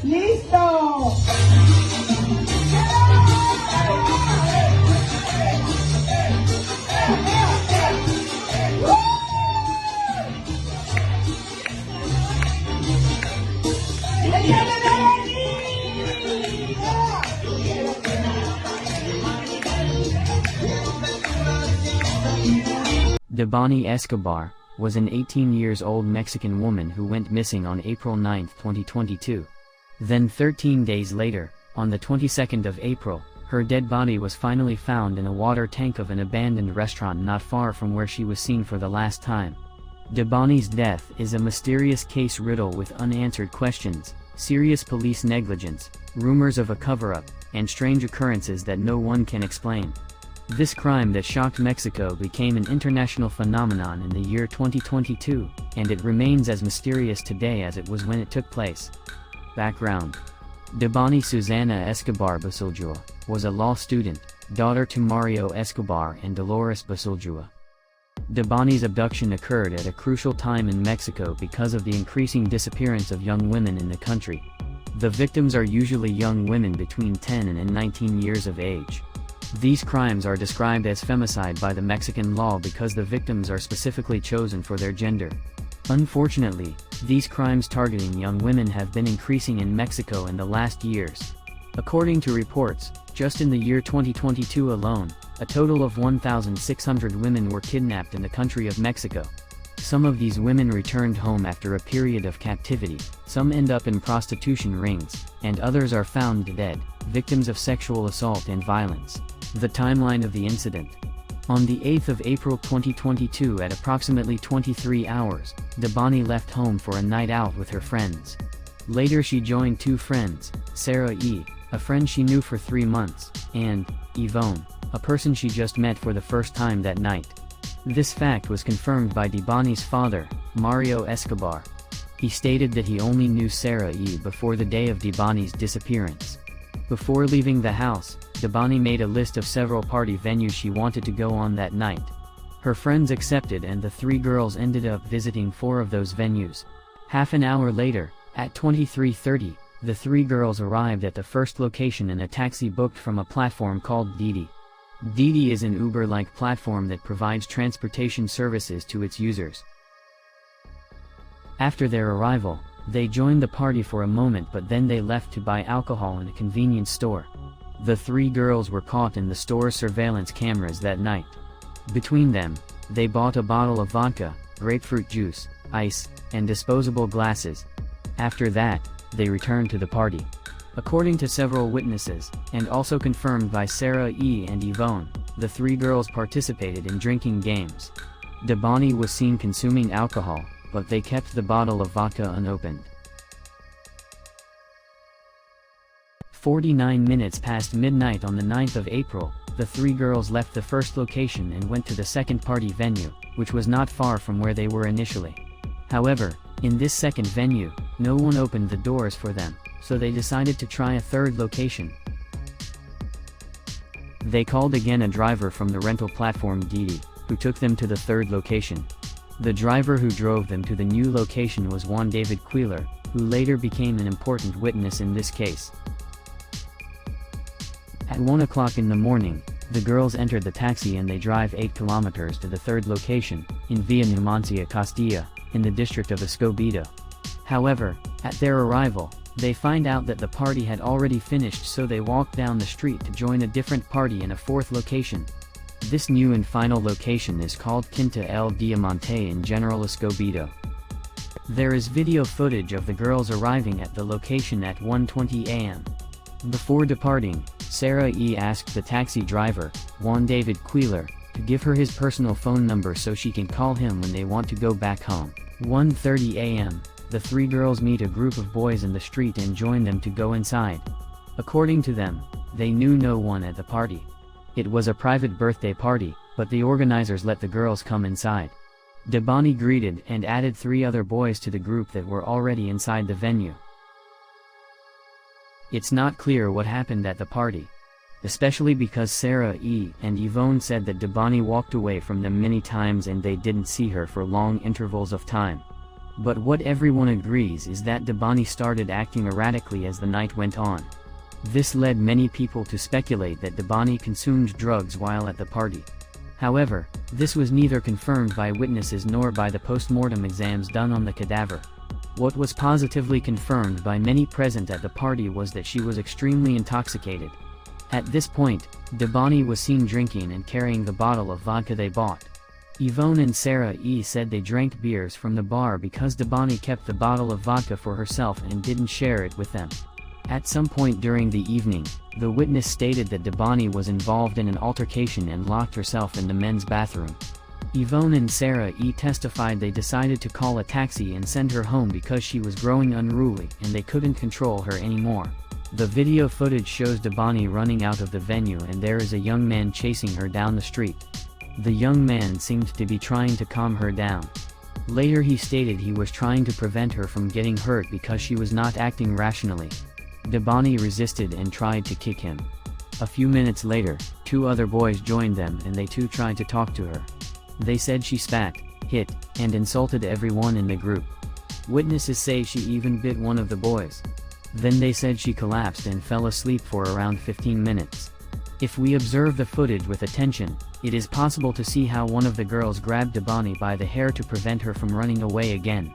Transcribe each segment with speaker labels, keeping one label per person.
Speaker 1: ¡Listo!
Speaker 2: Debanhi Escobar was an 18-years-old Mexican woman who went missing on April 9, 2022. Then 13 days later, on the 22nd of April, her dead body was finally found in a water tank of an abandoned restaurant not far from where she was seen for the last time. Debanhi's death is a mysterious case riddle with unanswered questions, serious police negligence, rumors of a cover-up, and strange occurrences that no one can explain. This crime that shocked Mexico became an international phenomenon in the year 2022, and it remains as mysterious today as it was when it took place. Background: Debanhi Susana Escobar Basuljua was a law student, daughter to Mario Escobar and Dolores Basuljua. Debanhi's abduction occurred at a crucial time in Mexico because of the increasing disappearance of young women in the country. The victims are usually young women between 10 and 19 years of age. These crimes are described as femicide by the Mexican law because the victims are specifically chosen for their gender. Unfortunately, these crimes targeting young women have been increasing in Mexico in the last years. According to reports, just in the year 2022 alone, a total of 1,600 women were kidnapped in the country of Mexico. Some of these women returned home after a period of captivity, some end up in prostitution rings, and others are found dead, victims of sexual assault and violence. The timeline of the incident. On the 8th of April 2022 at approximately 23 hours, Debanhi left home for a night out with her friends. Later she joined two friends, Sarah E., a friend she knew for 3 months, and Yvonne, a person she just met for the first time that night. This fact was confirmed by Debanhi's father, Mario Escobar. He stated that he only knew Sarah E. before the day of Debanhi's disappearance. Before leaving the house, Debanhi made a list of several party venues she wanted to go on that night. Her friends accepted and the three girls ended up visiting 4 of those venues. Half an hour later, at 23:30, the 3 girls arrived at the first location in a taxi booked from a platform called Didi. Didi is an Uber-like platform that provides transportation services to its users. After their arrival, they joined the party for a moment, but then they left to buy alcohol in a convenience store. The 3 girls were caught in the store's surveillance cameras that night. Between them, they bought a bottle of vodka, grapefruit juice, ice, and disposable glasses. After that, they returned to the party. According to several witnesses, and also confirmed by Sarah E. and Yvonne, the 3 girls participated in drinking games. Debanhi was seen consuming alcohol, but they kept the bottle of vodka unopened. 49 minutes past midnight on the 9th of April, the 3 girls left the first location and went to the second party venue, which was not far from where they were initially. However, in this second venue, no one opened the doors for them, so they decided to try a third location. They called again a driver from the rental platform Didi, who took them to the third location. The driver who drove them to the new location was Juan David Quiller, who later became an important witness in this case. At 1 o'clock in the morning, the girls entered the taxi and they drive 8 kilometers to the third location, in Villa Numancia Castilla, in the district of Escobedo. However, at their arrival, they find out that the party had already finished, so they walk down the street to join a different party in a fourth location. This new and final location is called Quinta El Diamante in General Escobedo. There is video footage of the girls arriving at the location at 1:20 a.m. Before departing, Sarah E. asked the taxi driver, Juan David Quiller, to give her his personal phone number so she can call him when they want to go back home. 1:30 a.m., the 3 girls meet a group of boys in the street and join them to go inside. According to them, they knew no one at the party. It was a private birthday party, but the organizers let the girls come inside. Debanhi greeted and added 3 other boys to the group that were already inside the venue. It's not clear what happened at the party. especially because Sarah E. and Yvonne said that Debanhi walked away from them many times and they didn't see her for long intervals of time. But what everyone agrees is that Debanhi started acting erratically as the night went on. This led many people to speculate that Debanhi consumed drugs while at the party. However, this was neither confirmed by witnesses nor by the post-mortem exams done on the cadaver. What was positively confirmed by many present at the party was that she was extremely intoxicated. At this point, Debanhi was seen drinking and carrying the bottle of vodka they bought. Yvonne and Sarah E. said they drank beers from the bar because Debanhi kept the bottle of vodka for herself and didn't share it with them. At some point during the evening, the witness stated that Debanhi was involved in an altercation and locked herself in the men's bathroom. Yvonne and Sarah E. testified they decided to call a taxi and send her home because she was growing unruly and they couldn't control her anymore. The video footage shows Debanhi running out of the venue and there is a young man chasing her down the street. The young man seemed to be trying to calm her down. Later he stated he was trying to prevent her from getting hurt because she was not acting rationally. Debanhi resisted and tried to kick him. A few minutes later, two other boys joined them and they too tried to talk to her. They said she spat, hit, and insulted everyone in the group. Witnesses say she even bit one of the boys. Then they said she collapsed and fell asleep for around 15 minutes. If we observe the footage with attention, it is possible to see how one of the girls grabbed Debanhi by the hair to prevent her from running away again.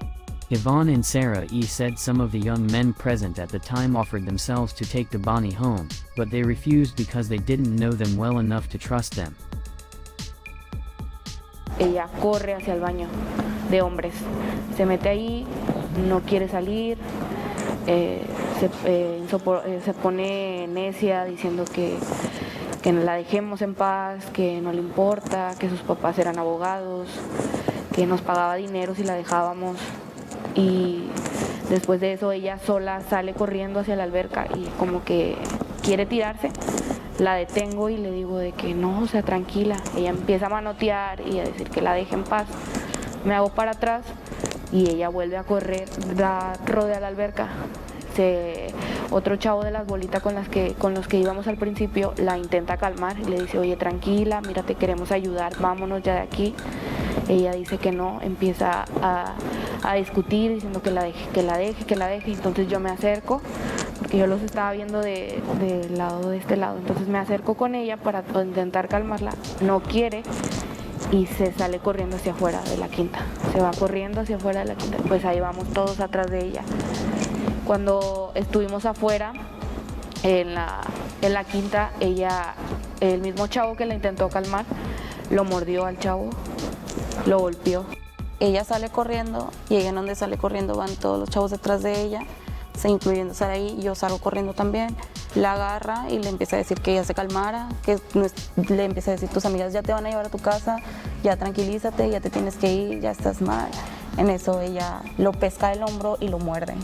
Speaker 2: Yvonne and Sarah E. said some of the young men present at the time offered themselves to take Debanhi home, but they refused because they didn't know them well enough to trust them.
Speaker 1: Ella corre hacia el baño de hombres, se mete ahí, no quiere salir, se pone necia diciendo que la dejemos en paz, que no le importa, que sus papás eran abogados, que nos pagaba dinero si la dejábamos. Y después de eso ella sola sale corriendo hacia la alberca y como que quiere tirarse. La detengo y le digo de que no, o sea, tranquila. Ella empieza a manotear y a decir que la deje en paz. Me hago para atrás y ella vuelve a correr, rodea la alberca. Otro chavo de las bolitas con los que íbamos al principio la intenta calmar y le dice, oye, tranquila, mira, te queremos ayudar, vámonos ya de aquí. Ella dice que no, empieza a discutir diciendo que la deje. Entonces yo me acerco, porque yo los estaba viendo de este lado. Entonces me acerco con ella para intentar calmarla. No quiere y se sale corriendo hacia afuera de la quinta. Se va corriendo hacia afuera de la quinta. Pues ahí vamos todos atrás de ella. Cuando estuvimos afuera, en la quinta, el mismo chavo que la intentó calmar, lo mordió al chavo, lo golpeó.
Speaker 3: Ella sale corriendo y ella en donde sale corriendo van todos los chavos detrás de ella, incluyendo Saraí. Yo salgo corriendo también, la agarra y le empieza a decir que ella se calmara, le empieza a decir, tus amigas ya te van a llevar a tu casa, ya tranquilízate, ya te tienes que ir, ya estás mal. En eso ella lo pesca del hombro y lo muerde.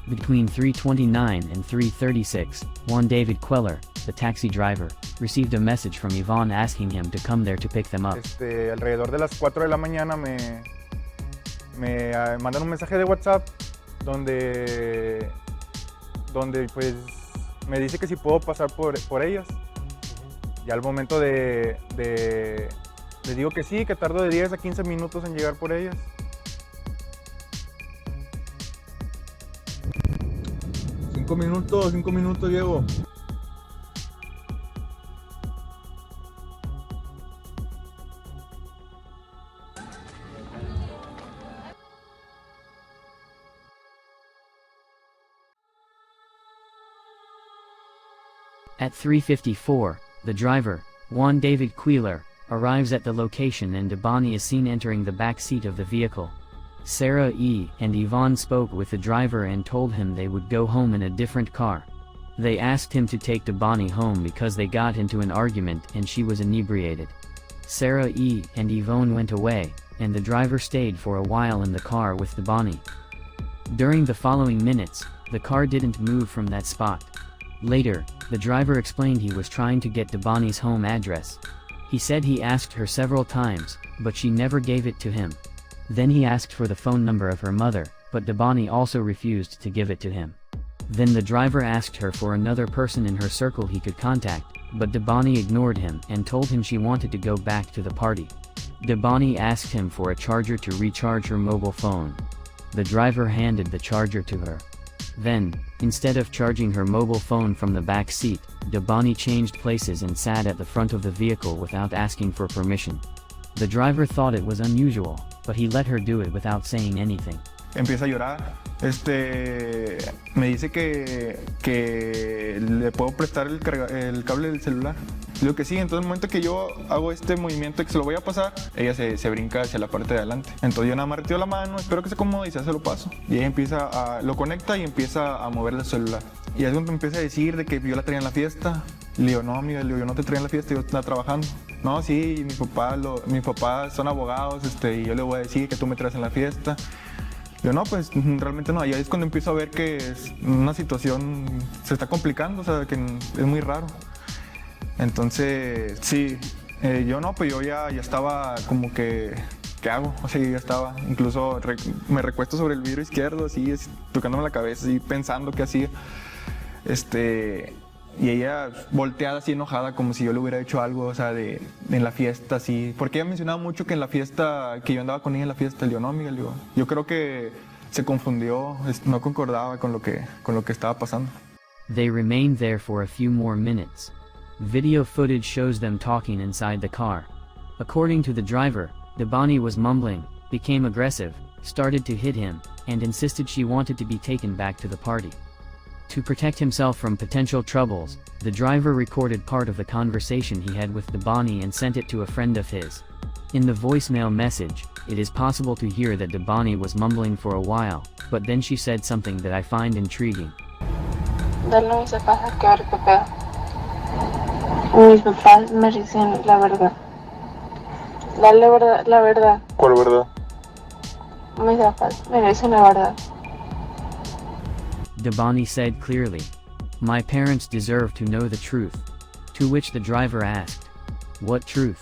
Speaker 2: Between 3:29 and 3:36, Juan David Queller, the taxi driver, received a message from Yvonne asking him to come there to pick them up.
Speaker 4: Alrededor de las 4 de la mañana me mandan un mensaje de WhatsApp donde pues me dice que si puedo pasar por ellas. Y al momento le digo que sí, que tardo de 10 a 15 minutos en llegar por ellas. Cinco minutos llevo.
Speaker 2: At 3:54, the driver, Juan David Queller, arrives at the location and Debanhi is seen entering the back seat of the vehicle. Sarah E. and Yvonne spoke with the driver and told him they would go home in a different car. They asked him to take Debanhi home because they got into an argument and she was inebriated. Sarah E. and Yvonne went away, and the driver stayed for a while in the car with Debanhi. During the following minutes, the car didn't move from that spot. Later, the driver explained he was trying to get Debanhi's home address. He said he asked her several times, but she never gave it to him. Then he asked for the phone number of her mother, but Debanhi also refused to give it to him. Then the driver asked her for another person in her circle he could contact, but Debanhi ignored him and told him she wanted to go back to the party. Debanhi asked him for a charger to recharge her mobile phone. The driver handed the charger to her. Then, instead of charging her mobile phone from the back seat, Debanhi changed places and sat at the front of the vehicle without asking for permission. The driver thought it was unusual, but he let her do it without saying anything.
Speaker 4: Empieza a llorar. Me dice que le puedo prestar el cable del celular. Digo que sí, entonces en el momento que yo hago este movimiento que se lo voy a pasar, ella se brinca hacia la parte de adelante. Entonces yo nada más retiro la mano, espero que se acomode y se lo paso. Y ella lo conecta y empieza a mover el celular. Y es cuando empieza a decir de que yo la traía en la fiesta. Le digo, no amiga, yo no te traía en la fiesta, yo estaba trabajando. No, sí, mis papás son abogados y yo le voy a decir que tú me traes en la fiesta. Yo no, pues realmente no. Y ahí es cuando empiezo a ver que una situación se está complicando, o sea, que es muy raro. Entonces, sí, yo ya estaba como que, ¿qué hago? O sea, yo ya estaba, incluso me recuesto sobre el vidrio izquierdo, así, tocándome la cabeza, así, pensando qué hacía. Y ella volteada así enojada, como si yo le hubiera hecho algo, o sea, en la fiesta, así. Porque ella mencionaba mucho que en la fiesta, que yo andaba con ella en la fiesta. Le digo, no, amiga, yo creo que se confundió, no concordaba con lo que estaba pasando.
Speaker 2: They remained there for a few more minutes. Video footage shows them talking inside the car. According to the driver, Debanhi was mumbling, became aggressive, started to hit him, and insisted she wanted to be taken back to the party. To protect himself from potential troubles, the driver recorded part of the conversation he had with Debanhi and sent it to a friend of his. In the voicemail message, it is possible to hear that Debanhi was mumbling for a while, but then she said something that I find intriguing.
Speaker 5: Dale mis papás a que ver qué pedo. Mis papás me dicen la verdad. Dale la verdad.
Speaker 4: ¿Cuál verdad?
Speaker 5: Mis papás me dicen la verdad.
Speaker 2: Debanhi said clearly, "My parents deserve to know the truth." To which the driver asked, "What truth?"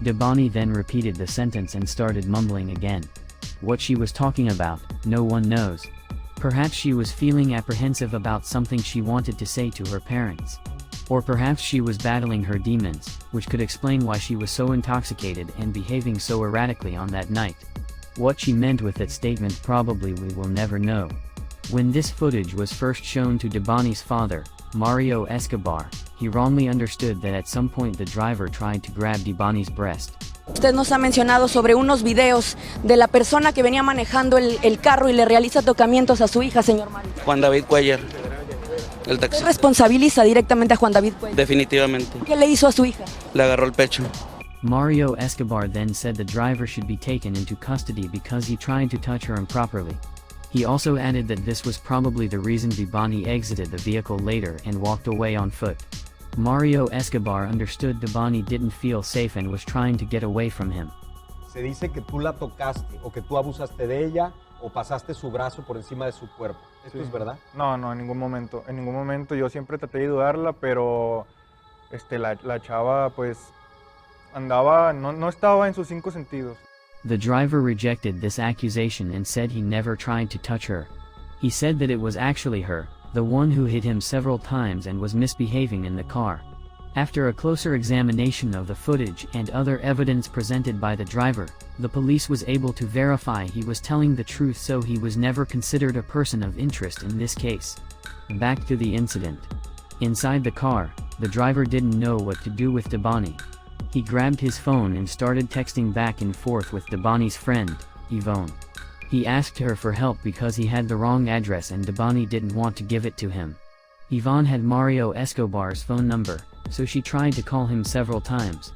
Speaker 2: Debanhi then repeated the sentence and started mumbling again. What she was talking about, no one knows. Perhaps she was feeling apprehensive about something she wanted to say to her parents. Or perhaps she was battling her demons, which could explain why she was so intoxicated and behaving so erratically on that night. What she meant with that statement probably we will never know. When this footage was first shown to Debanhi's father, Mario Escobar, he wrongly understood that at some point the driver tried to grab Debanhi's breast.
Speaker 6: Usted nos ha mencionado sobre unos videos de la persona que venía manejando el carro y le realiza tocamientos a su hija, señor Mario.
Speaker 7: Juan David Cuellar, el taxi.
Speaker 6: ¿Usted responsabiliza directamente a Juan David Cuellar?
Speaker 7: Definitivamente.
Speaker 6: ¿Qué le hizo a su hija?
Speaker 7: Le agarró el pecho.
Speaker 2: Mario Escobar then said the driver should be taken into custody because he tried to touch her improperly. He also added that this was probably the reason Debanhi exited the vehicle later and walked away on foot. Mario Escobar understood Debanhi didn't feel safe and was trying to get away from him.
Speaker 8: Se dice que tú la tocaste o que tú abusaste de ella o pasaste su brazo por encima de su cuerpo. ¿Esto es verdad?
Speaker 4: No, en ningún momento. En ningún momento. Yo siempre traté de ayudarla, pero la chava pues andaba, no estaba en sus 5 sentidos.
Speaker 2: The driver rejected this accusation and said he never tried to touch her. He said that it was actually her, the one who hit him several times and was misbehaving in the car. After a closer examination of the footage and other evidence presented by the driver, the police was able to verify he was telling the truth, so he was never considered a person of interest in this case. Back to the incident. Inside the car, the driver didn't know what to do with Debanhi. He grabbed his phone and started texting back and forth with Debanhi's friend, Yvonne. He asked her for help because he had the wrong address and Debanhi didn't want to give it to him. Yvonne had Mario Escobar's phone number, so she tried to call him several times.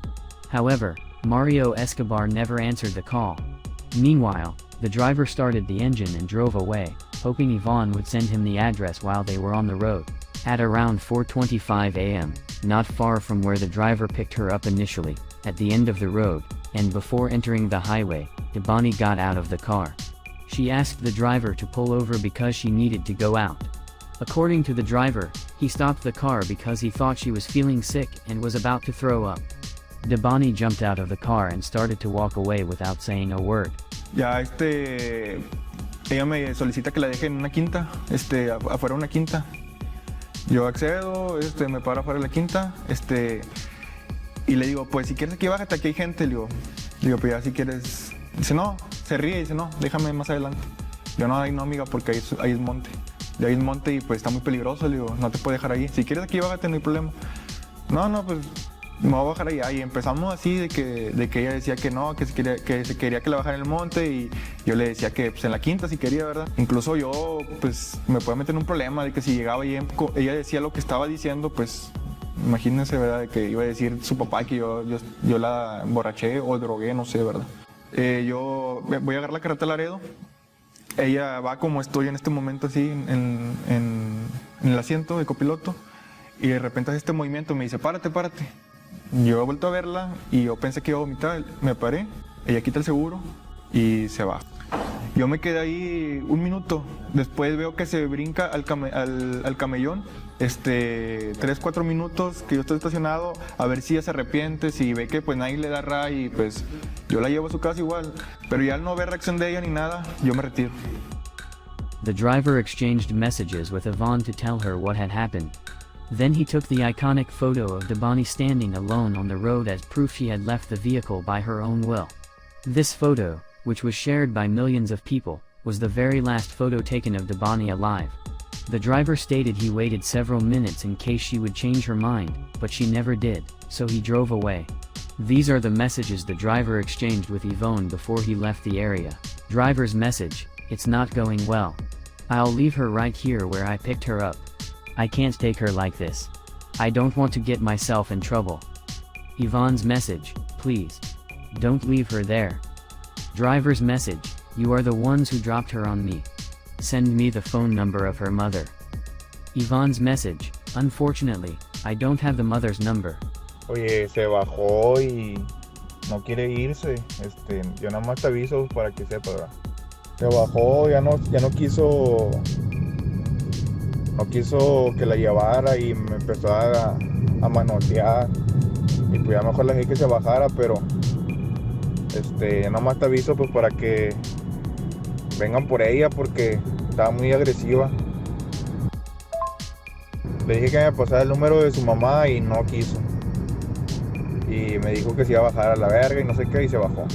Speaker 2: However, Mario Escobar never answered the call. Meanwhile, the driver started the engine and drove away, hoping Yvonne would send him the address while they were on the road. At around 4:25 a.m., not far from where the driver picked her up initially, at the end of the road, and before entering the highway, Debanhi got out of the car. She asked the driver to pull over because she needed to go out. According to the driver, he stopped the car because he thought she was feeling sick and was about to throw up. Debanhi jumped out of the car and started to walk away without saying a word.
Speaker 4: Ya ella me solicita que la deje en una quinta, afuera de una quinta. Yo accedo, me paro afuera de la quinta, y le digo, pues si quieres aquí bájate, aquí hay gente, le digo, pues ya si quieres, dice no, se ríe y dice no, déjame más adelante. Yo no, ahí no amiga, porque ahí es monte. De ahí es monte y pues está muy peligroso, le digo, no te puedo dejar ahí. Si quieres aquí bájate, no hay problema. No, pues me voy a bajar allá. Y empezamos así de que ella decía que no, que se quería que la bajara en el monte y yo le decía que pues en la quinta si quería, ¿verdad? Incluso yo pues me podía meter en un problema de que si llegaba y ella decía lo que estaba diciendo, pues imagínense, ¿verdad? De que iba a decir su papá que yo la emborraché o drogué, no sé, ¿verdad? Yo voy a agarrar la carretera Laredo. Ella va como estoy en este momento así en el asiento de copiloto y de repente hace este movimiento, me dice párate. Yo he vuelto a verla y yo pensé que iba a vomitar, me paré, ella quita el seguro y se va. Yo me quedé ahí un minuto, después veo que se brinca al camellón, 3-4 minutos que yo estoy estacionado, a ver si ella se arrepiente, si ve que pues nadie le da ray y pues yo la llevo a su casa igual, pero ya al no ver reacción de ella ni nada, yo me retiro.
Speaker 2: The driver exchanged messages with Yvonne to tell her what had happened. Then he took the iconic photo of Debanhi standing alone on the road as proof she had left the vehicle by her own will. This photo, which was shared by millions of people, was the very last photo taken of Debanhi alive. The driver stated he waited several minutes in case she would change her mind, but she never did, so he drove away. These are the messages the driver exchanged with Yvonne before he left the area. Driver's message: it's not going well. I'll leave her right here where I picked her up. I can't take her like this. I don't want to get myself in trouble. Yvonne's message: please, don't leave her there. Driver's message: you are the ones who dropped her on me. Send me the phone number of her mother. Yvonne's message: unfortunately, I don't have the mother's number.
Speaker 4: Oye, se bajó y no quiere irse. Yo nada más te aviso para que sepa, ¿verdad? Se bajó, ya no quiso que la llevara y me empezó a manotear. Y pues ya mejor le dije que se bajara, pero nada más te aviso pues para que vengan por ella porque estaba muy agresiva. Le dije que me pasara el número de su mamá y no quiso. Y me dijo que se iba a bajar a la verga y no sé qué y se bajó.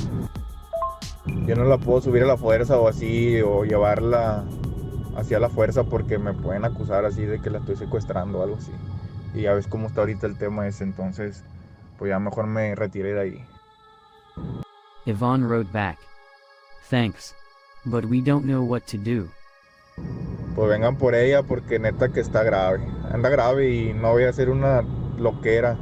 Speaker 4: Yo no la puedo subir a la fuerza o así o llevarla hacia la fuerza porque me pueden acusar así de que la estoy secuestrando o algo así. Y ya ves cómo está ahorita el tema ese, entonces pues ya mejor me retiré de ahí.
Speaker 2: Yvonne wrote back: thanks, but we don't know what to do.
Speaker 4: Pues vengan por ella porque neta que está grave. Anda grave y no voy a hacer una loquera.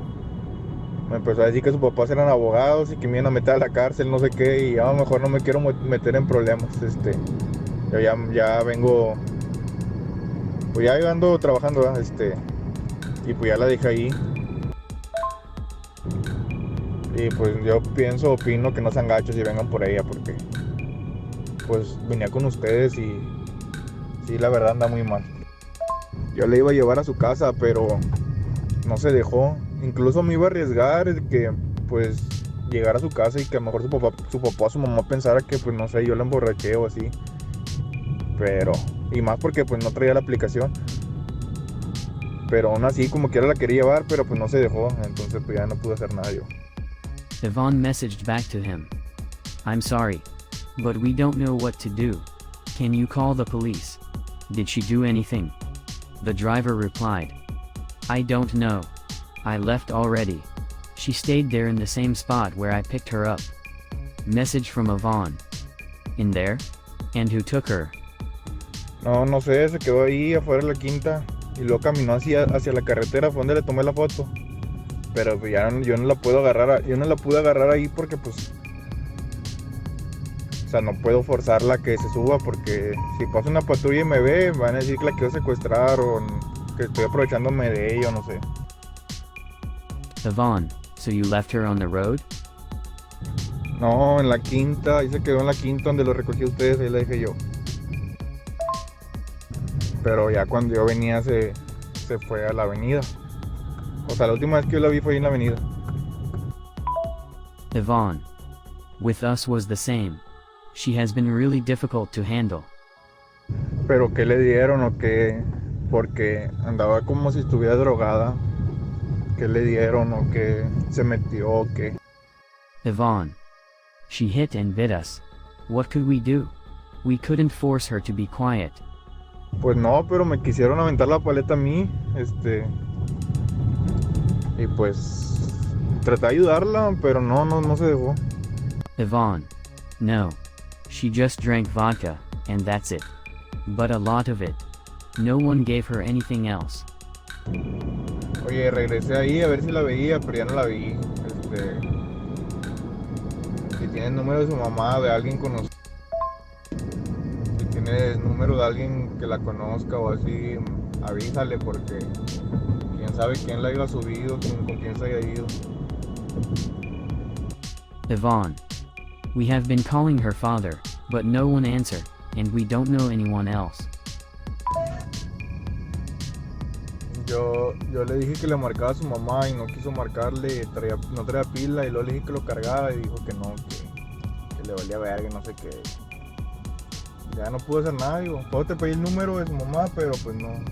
Speaker 4: Me empezó a decir que sus papás eran abogados y que me iban a meter a la cárcel, no sé qué, y a lo mejor no me quiero meter en problemas. Yo ya vengo, pues ya yo ando trabajando, y pues ya la dejé ahí. Y pues yo opino que no sean gachos y vengan por ella porque pues venía con ustedes y sí, la verdad anda muy mal. Yo le iba a llevar a su casa, pero no se dejó. Incluso me iba a arriesgar que pues llegara a su casa y que a lo mejor su papá o su mamá pensara que pues no sé, yo la emborraché o así. Pero, y más porque pues no traía la aplicación. Pero aún así como quiera la quería llevar, pero pues no se dejó. Entonces pues ya no pude hacer nada yo.
Speaker 2: Yvonne messaged back to him: I'm sorry, but we don't know what to do. Can you call the police? Did she do anything? The driver replied: I don't know. I left already. She stayed there in the same spot where I picked her up. Message from Yvonne: in there? And who took her?
Speaker 4: No sé, se quedó ahí afuera de la quinta y luego caminó hacia la carretera, fue donde le tomé la foto. Pero pues ya yo no la puedo agarrar, yo no la pude agarrar ahí porque pues, o sea, no puedo forzarla a que se suba porque si pasa una patrulla y me ve, van a decir que la quiero secuestrar o que estoy aprovechándome de ella o no sé.
Speaker 2: Yvonne, so you left her on the road?
Speaker 4: No, en la quinta, ahí se quedó en la quinta donde lo recogí a ustedes, ahí la dejé yo. Pero ya cuando yo venía se fue a la avenida. O sea, la última vez que yo la vi fue ahí en la avenida.
Speaker 2: Yvonne, with us was the same. She has been really difficult to handle.
Speaker 4: Pero ¿qué le dieron o qué porque andaba como si estuviera drogada, que le dieron o que se metió o que...
Speaker 2: Yvonne. She hit and bit us. What could we do? We couldn't force her to be quiet.
Speaker 4: Pues no, pero me quisieron aventar la paleta a mí, y pues traté de ayudarla, pero no se dejó.
Speaker 2: Yvonne. No. She just drank vodka, and that's it. But a lot of it. No one gave her anything else.
Speaker 4: Oye, regresé ahí a ver si la veía, pero ya no la vi. Si tienes número de su mamá, de alguien conocido, si tienes número de alguien que la conozca o así, avísale, porque quién sabe quién la haya subido, con quién se haya ido.
Speaker 2: Yvonne. We have been calling her father, but no one answered, and we don't know anyone else.
Speaker 4: Yo le dije que le marcaba a su mamá y no quiso marcarle, no traía pila, y luego le dije que lo cargara y dijo que no, que le valía verga y no sé qué. Ya no pude hacer nada, digo, puedo te pedí el número de su mamá, pero pues no.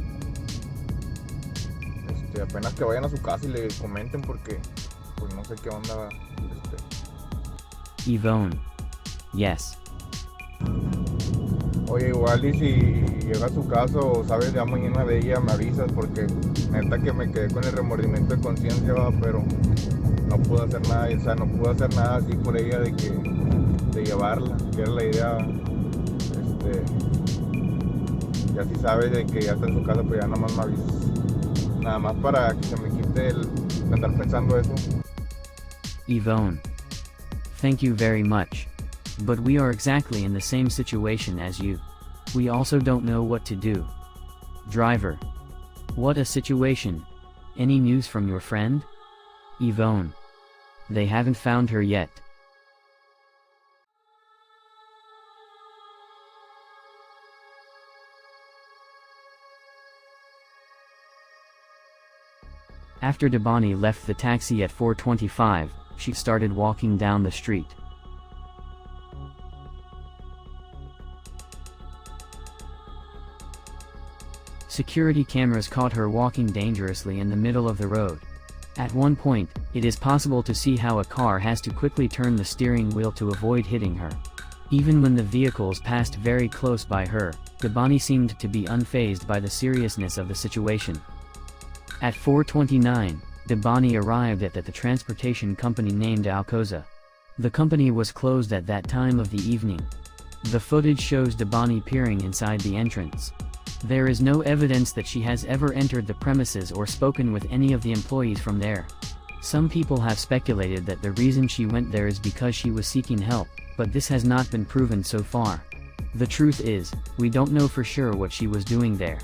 Speaker 4: Apenas que vayan a su casa y le comenten, porque pues no sé qué onda.
Speaker 2: Yvonne. Yes.
Speaker 4: Oye, igual y si llega a su casa o sabes ya mañana de ella, me avisas, porque neta que me quedé con el remordimiento de conciencia, pero no pude hacer nada, o sea, no pude hacer nada así por ella de llevarla, que era la idea. Ya si sabes de que ya está en su casa, pues ya nada más me avisas. Nada más para que se me quite el de andar pensando eso.
Speaker 2: Yvonne. Thank you very much. But we are exactly in the same situation as you. We also don't know what to do. Driver. What a situation. Any news from your friend? Yvonne. They haven't found her yet. After Debanhi left the taxi at 4:25, she started walking down the street. Security cameras caught her walking dangerously in the middle of the road. At one point, it is possible to see how a car has to quickly turn the steering wheel to avoid hitting her. Even when the vehicles passed very close by her, Debanhi seemed to be unfazed by the seriousness of the situation. At 4:29, Debanhi arrived at the transportation company named Alcoza. The company was closed at that time of the evening. The footage shows Debanhi peering inside the entrance. There is no evidence that she has ever entered the premises or spoken with any of the employees from there. Some people have speculated that the reason she went there is because she was seeking help, but this has not been proven so far. The truth is, we don't know for sure what she was doing there.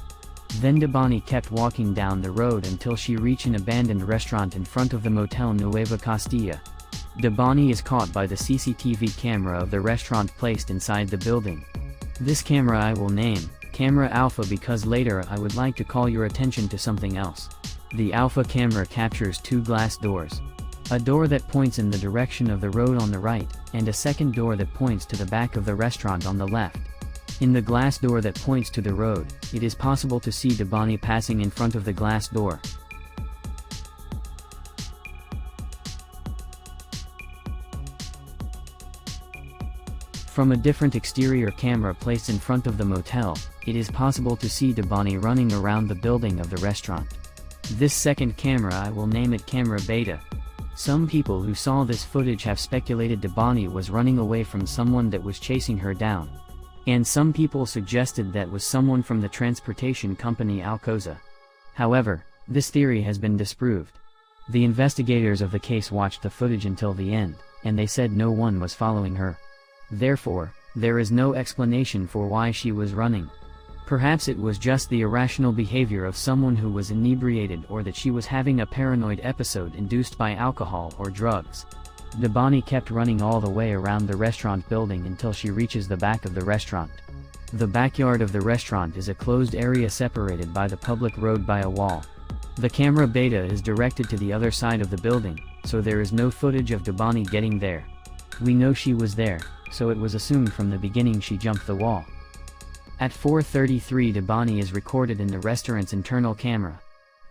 Speaker 2: Then Debanhi kept walking down the road until she reached an abandoned restaurant in front of the Motel Nueva Castilla. Debanhi is caught by the CCTV camera of the restaurant placed inside the building. This camera I will name Camera Alpha because later I would like to call your attention to something else. The Alpha camera captures two glass doors. A door that points in the direction of the road on the right, and a second door that points to the back of the restaurant on the left. In the glass door that points to the road, it is possible to see Debanhi passing in front of the glass door. From a different exterior camera placed in front of the motel, it is possible to see Debanhi running around the building of the restaurant. This second camera I will name it Camera Beta. Some people who saw this footage have speculated Debanhi was running away from someone that was chasing her down. And some people suggested that was someone from the transportation company Alcoza. However, this theory has been disproved. The investigators of the case watched the footage until the end, and they said no one was following her. Therefore, there is no explanation for why she was running. Perhaps it was just the irrational behavior of someone who was inebriated or that she was having a paranoid episode induced by alcohol or drugs. Debanhi kept running all the way around the restaurant building until she reaches the back of the restaurant. The backyard of the restaurant is a closed area separated by the public road by a wall. The camera beta is directed to the other side of the building, so there is no footage of Debanhi getting there. We know she was there, so it was assumed from the beginning she jumped the wall. At 4:33, Debanhi is recorded in the restaurant's internal camera.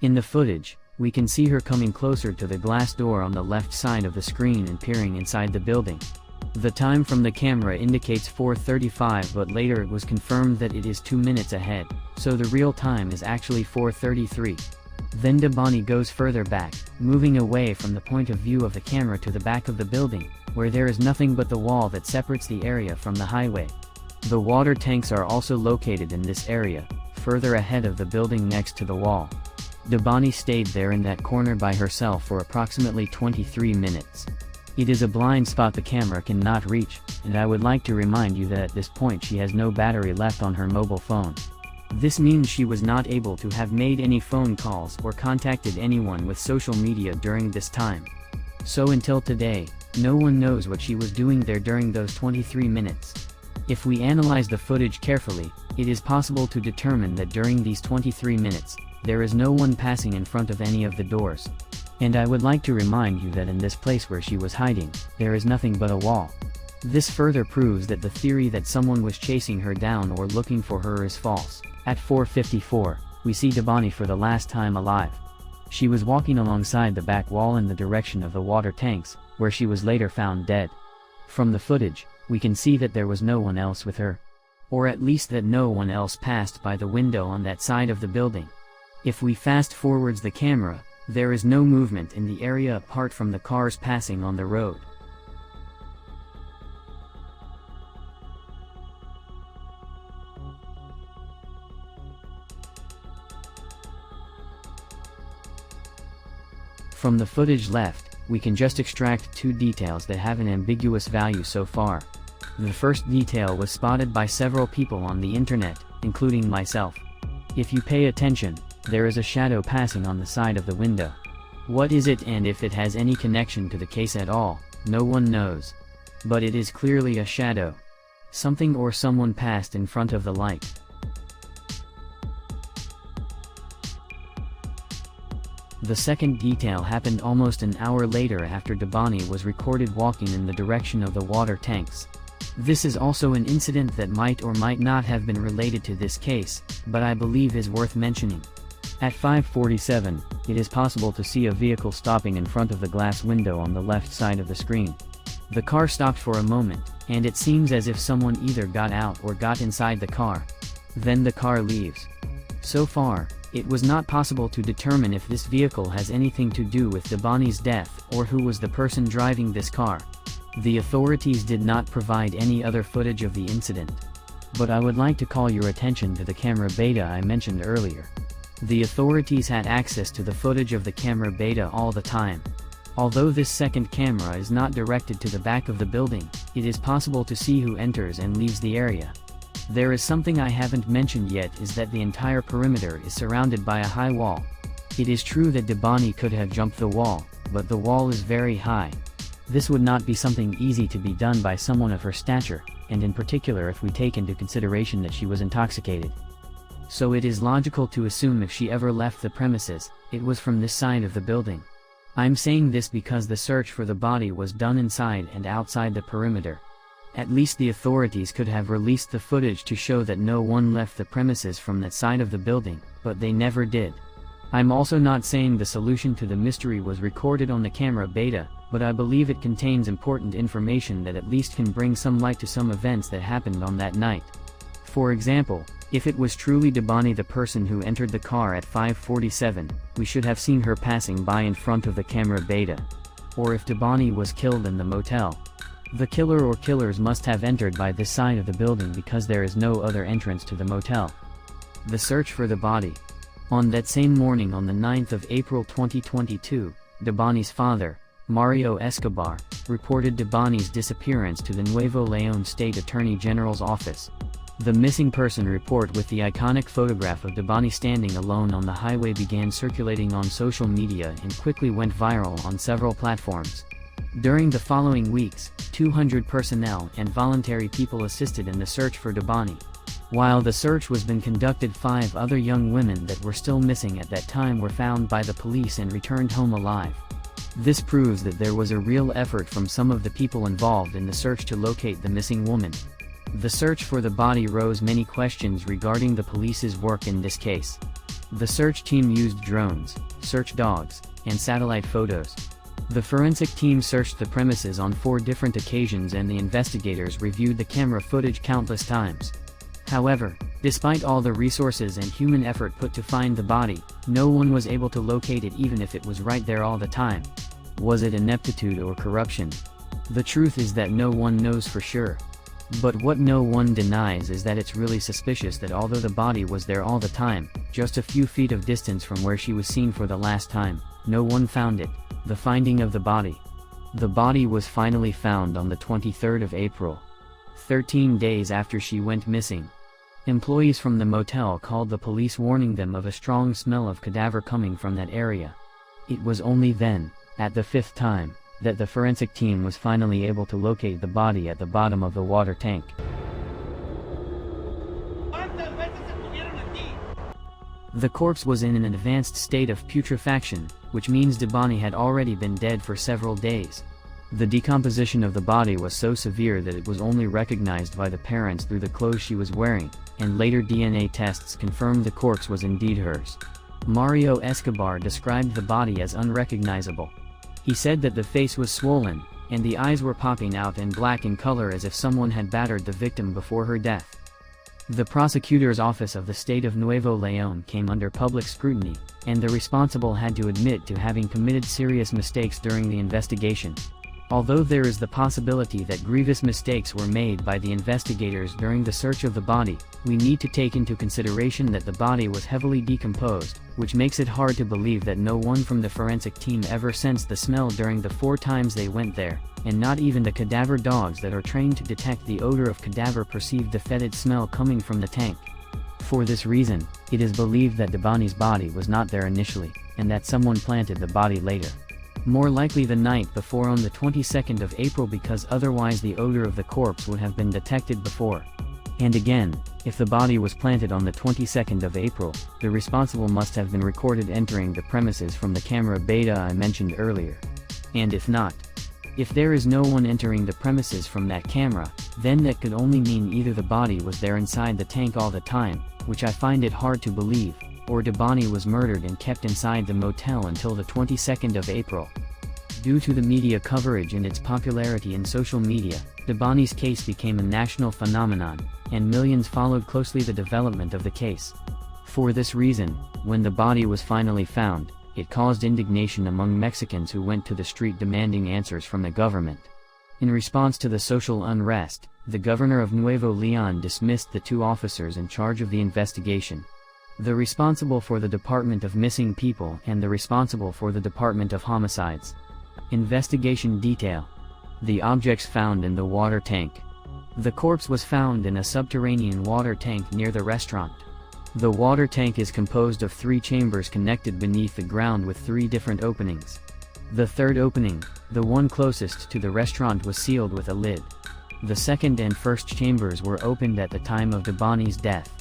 Speaker 2: In the footage, we can see her coming closer to the glass door on the left side of the screen and peering inside the building. The time from the camera indicates 4:35, but later it was confirmed that it is 2 minutes ahead, so the real time is actually 4:33. Then Debanhi goes further back, moving away from the point of view of the camera to the back of the building, where there is nothing but the wall that separates the area from the highway. The water tanks are also located in this area, further ahead of the building next to the wall. Debanhi stayed there in that corner by herself for approximately 23 minutes. It is a blind spot the camera cannot reach, and I would like to remind you that at this point she has no battery left on her mobile phone. This means she was not able to have made any phone calls or contacted anyone with social media during this time. So until today, no one knows what she was doing there during those 23 minutes. If we analyze the footage carefully, it is possible to determine that during these 23 minutes, there is no one passing in front of any of the doors. And I would like to remind you that in this place where she was hiding, there is nothing but a wall. This further proves that the theory that someone was chasing her down or looking for her is false. At 4:54, we see Debanhi for the last time alive. She was walking alongside the back wall in the direction of the water tanks, where she was later found dead. From the footage, we can see that there was no one else with her. Or at least that no one else passed by the window on that side of the building. If we fast forwards the camera, there is no movement in the area apart from the cars passing on the road. From the footage left, we can just extract two details that have an ambiguous value so far. The first detail was spotted by several people on the internet, including myself. If you pay attention, there is a shadow passing on the side of the window. What is it, and if it has any connection to the case at all, no one knows. But it is clearly a shadow. Something or someone passed in front of the light. The second detail happened almost an hour later after Debanhi was recorded walking in the direction of the water tanks. This is also an incident that might or might not have been related to this case, but I believe is worth mentioning. At 5:47, it is possible to see a vehicle stopping in front of the glass window on the left side of the screen. The car stopped for a moment, and it seems as if someone either got out or got inside the car. Then the car leaves. So far, it was not possible to determine if this vehicle has anything to do with Debanhi's death or who was the person driving this car. The authorities did not provide any other footage of the incident. But I would like to call your attention to the camera beta I mentioned earlier. The authorities had access to the footage of the camera beta all the time. Although this second camera is not directed to the back of the building, it is possible to see who enters and leaves the area. There is something I haven't mentioned yet, is that the entire perimeter is surrounded by a high wall. It is true that Debanhi could have jumped the wall, but the wall is very high. This would not be something easy to be done by someone of her stature, and in particular if we take into consideration that she was intoxicated. So it is logical to assume if she ever left the premises, it was from this side of the building. I'm saying this because the search for the body was done inside and outside the perimeter. At least the authorities could have released the footage to show that no one left the premises from that side of the building, but they never did. I'm also not saying the solution to the mystery was recorded on the camera beta, but I believe it contains important information that at least can bring some light to some events that happened on that night. For example, if it was truly Debanhi the person who entered the car at 5:47, we should have seen her passing by in front of the camera beta. Or if Debanhi was killed in the motel, the killer or killers must have entered by this side of the building because there is no other entrance to the motel. The search for the body. On that same morning on the 9th of April 2022, Debanhi's father, Mario Escobar, reported Debanhi's disappearance to the Nuevo León State Attorney General's office. The missing person report with the iconic photograph of Debanhi standing alone on the highway began circulating on social media and quickly went viral on several platforms. During the following weeks, 200 personnel and voluntary people assisted in the search for Debanhi. While the search was being conducted, 5 other young women that were still missing at that time were found by the police and returned home alive. This proves that there was a real effort from some of the people involved in the search to locate the missing woman. The search for the body rose many questions regarding the police's work in this case. The search team used drones, search dogs, and satellite photos. The forensic team searched the premises on 4 different occasions and the investigators reviewed the camera footage countless times. However, despite all the resources and human effort put to find the body, no one was able to locate it even if it was right there all the time. Was it ineptitude or corruption? The truth is that no one knows for sure. But what no one denies is that it's really suspicious that although the body was there all the time, just a few feet of distance from where she was seen for the last time, no one found it. The finding of the body. The body was finally found on the 23rd of April, 13 days after she went missing. Employees from the motel called the police warning them of a strong smell of cadaver coming from that area. It was only then, at the 5th time, that the forensic team was finally able to locate the body at the bottom of the water tank. The corpse was in an advanced state of putrefaction, which means Debanhi had already been dead for several days. The decomposition of the body was so severe that it was only recognized by the parents through the clothes she was wearing, and later DNA tests confirmed the corpse was indeed hers. Mario Escobar described the body as unrecognizable. He said that the face was swollen, and the eyes were popping out and black in color as if someone had battered the victim before her death. The prosecutor's office of the state of Nuevo León came under public scrutiny, and the responsible had to admit to having committed serious mistakes during the investigation. Although there is the possibility that grievous mistakes were made by the investigators during the search of the body, we need to take into consideration that the body was heavily decomposed, which makes it hard to believe that no one from the forensic team ever sensed the smell during the 4 times they went there, and not even the cadaver dogs that are trained to detect the odor of cadaver perceived the fetid smell coming from the tank. For this reason, it is believed that Debanhi's body was not there initially, and that someone planted the body later. More likely the night before on the 22nd of April, because otherwise the odor of the corpse would have been detected before. And again, if the body was planted on the 22nd of April, the responsible must have been recorded entering the premises from the camera beta I mentioned earlier. And if not, if there is no one entering the premises from that camera, then that could only mean either the body was there inside the tank all the time, which I find it hard to believe, or Debanhi was murdered and kept inside the motel until the 22nd of April. Due to the media coverage and its popularity in social media, Debanhi's case became a national phenomenon, and millions followed closely the development of the case. For this reason, when the body was finally found, it caused indignation among Mexicans who went to the street demanding answers from the government. In response to the social unrest, the governor of Nuevo León dismissed the 2 officers in charge of the investigation. The responsible for the Department of Missing People and the responsible for the Department of Homicides. Investigation detail. The objects found in the water tank. The corpse was found in a subterranean water tank near the restaurant. The water tank is composed of 3 chambers connected beneath the ground with 3 different openings. The 3rd opening, the one closest to the restaurant, was sealed with a lid. The 2nd and 1st chambers were opened at the time of Debanhi's death.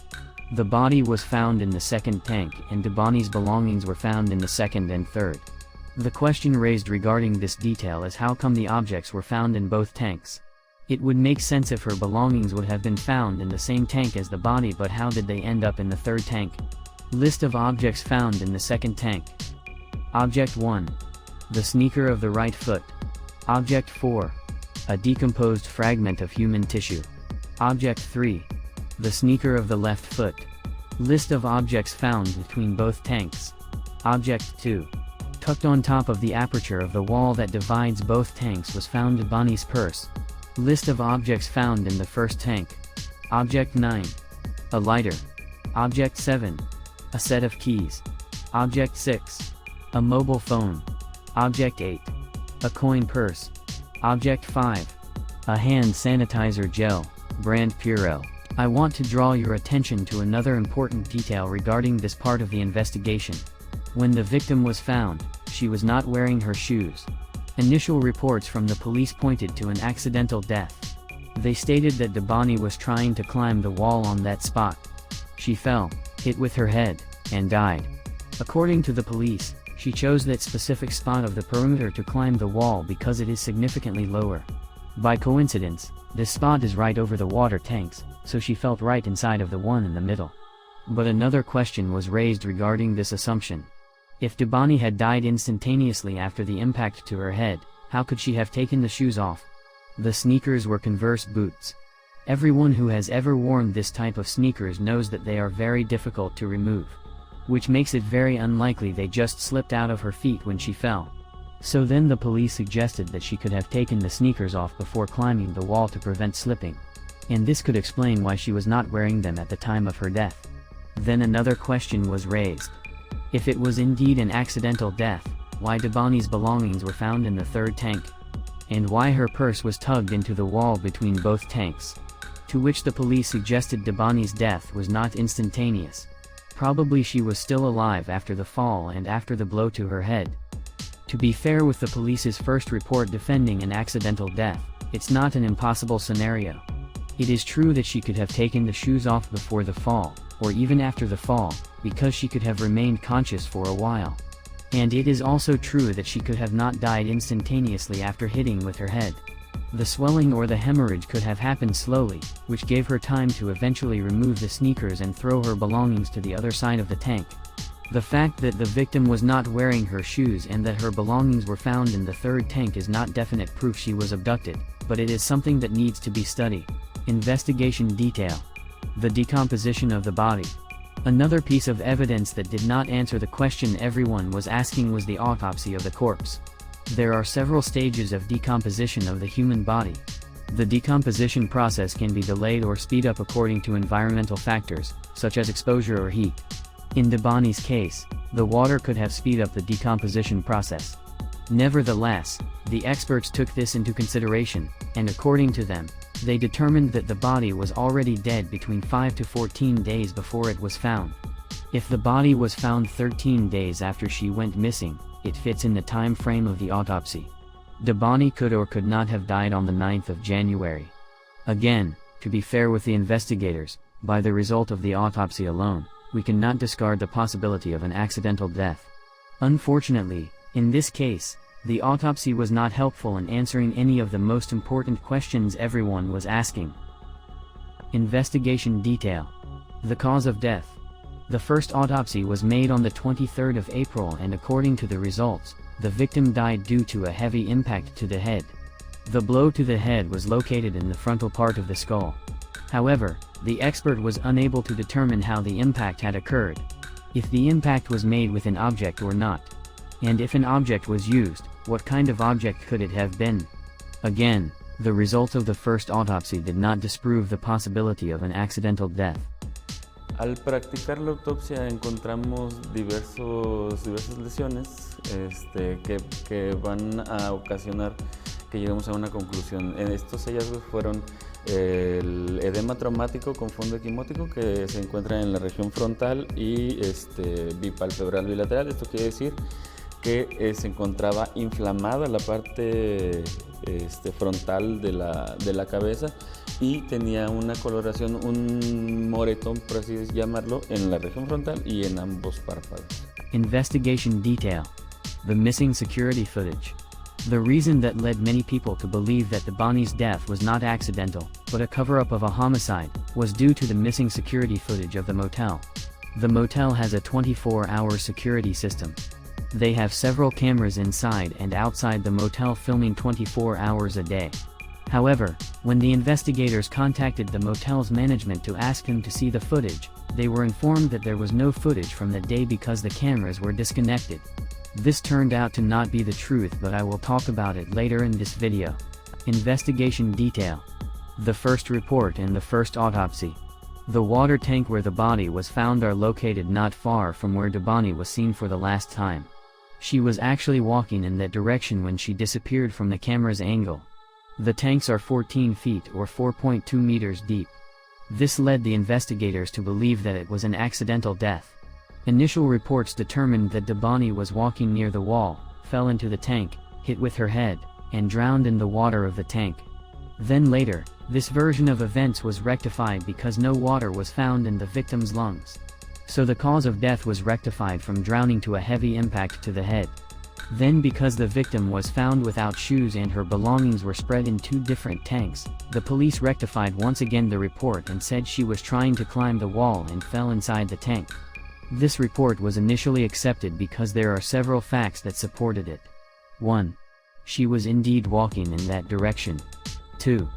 Speaker 2: The body was found in the 2nd tank, and Debanhi's belongings were found in the 2nd and 3rd. The question raised regarding this detail is how come the objects were found in both tanks? It would make sense if her belongings would have been found in the same tank as the body, but how did they end up in the 3rd tank? List of objects found in the 2nd tank. Object 1. The sneaker of the right foot. Object 4. A decomposed fragment of human tissue. Object 3. The sneaker of the left foot. List of objects found between both tanks. Object 2. Tucked on top of the aperture of the wall that divides both tanks was found Debanhi's purse. List of objects found in the 1st tank. Object 9. A lighter. Object 7. A set of keys. Object 6. A mobile phone. Object 8. A coin purse. Object 5. A hand sanitizer gel, brand Purell. I want to draw your attention to another important detail regarding this part of the investigation. When the victim was found, she was not wearing her shoes. Initial reports from the police pointed to an accidental death. They stated that Debanhi was trying to climb the wall on that spot. She fell, hit with her head, and died. According to the police, she chose that specific spot of the perimeter to climb the wall because it is significantly lower. By coincidence, this spot is right over the water tanks, so she felt right inside of the one in the middle. But another question was raised regarding this assumption. If Debanhi had died instantaneously after the impact to her head, how could she have taken the shoes off? The sneakers were Converse boots. Everyone who has ever worn this type of sneakers knows that they are very difficult to remove, which makes it very unlikely they just slipped out of her feet when she fell. So then the police suggested that she could have taken the sneakers off before climbing the wall to prevent slipping. And this could explain why she was not wearing them at the time of her death. Then another question was raised. If it was indeed an accidental death, why Debanhi's belongings were found in the third tank? And why her purse was tugged into the wall between both tanks? To which the police suggested Debanhi's death was not instantaneous. Probably she was still alive after the fall and after the blow to her head. To be fair with the police's first report defending an accidental death, it's not an impossible scenario. It is true that she could have taken the shoes off before the fall, or even after the fall, because she could have remained conscious for a while. And it is also true that she could have not died instantaneously after hitting with her head. The swelling or the hemorrhage could have happened slowly, which gave her time to eventually remove the sneakers and throw her belongings to the other side of the tank. The fact that the victim was not wearing her shoes and that her belongings were found in the third tank is not definite proof she was abducted, but it is something that needs to be studied. Investigation detail. The decomposition of the body. Another piece of evidence that did not answer the question everyone was asking was the autopsy of the corpse. There are several stages of decomposition of the human body. The decomposition process can be delayed or speed up according to environmental factors, such as exposure or heat. In Debanhi's case, the water could have speed up the decomposition process. Nevertheless, the experts took this into consideration, and according to them, they determined that the body was already dead between 5 to 14 days before it was found. If the body was found 13 days after she went missing, it fits in the time frame of the autopsy. Debanhi could or could not have died on the 9th of January. Again, to be fair with the investigators, by the result of the autopsy alone, we cannot discard the possibility of an accidental death. Unfortunately, in this case, the autopsy was not helpful in answering any of the most important questions everyone was asking. Investigation detail. The cause of death. The first autopsy was made on the 23rd of April, and according to the results, the victim died due to a heavy impact to the head. The blow to the head was located in the frontal part of the skull. However, the expert was unable to determine how the impact had occurred, if the impact was made with an object or not, and if an object was used, what kind of object could it have been? Again, the results of the first autopsy did not disprove the possibility of an accidental death.
Speaker 9: Al practicar la autopsia encontramos diversas lesiones que van a ocasionar que lleguemos a una conclusión. Estos hallazgos fueron el edema traumático con fondo equimótico que se encuentra en la región frontal y bipalpebral bilateral. Esto quiere decir que se encontraba inflamada la parte frontal de la cabeza y tenía una coloración, un moretón, por así llamarlo, en la región frontal y en ambos párpados.
Speaker 2: Investigation detail. The missing security footage. The reason that led many people to believe that Debanhi's death was not accidental, but a cover-up of a homicide, was due to the missing security footage of the motel. The motel has a 24-hour security system. They have several cameras inside and outside the motel filming 24 hours a day. However, when the investigators contacted the motel's management to ask them to see the footage, they were informed that there was no footage from that day because the cameras were disconnected. This turned out to not be the truth, but I will talk about it later in this video. Investigation detail. The first report and the first autopsy. The water tank where the body was found are located not far from where Debanhi was seen for the last time. She was actually walking in that direction when she disappeared from the camera's angle. The tanks are 14 feet or 4.2 meters deep. This led the investigators to believe that it was an accidental death. Initial reports determined that Debanhi was walking near the wall, fell into the tank, hit with her head, and drowned in the water of the tank. Then later, this version of events was rectified because no water was found in the victim's lungs. So the cause of death was rectified from drowning to a heavy impact to the head. Then, because the victim was found without shoes and her belongings were spread in 2 different tanks, the police rectified once again the report and said she was trying to climb the wall and fell inside the tank. This report was initially accepted because there are several facts that supported it. 1. She was indeed walking in that direction. 2.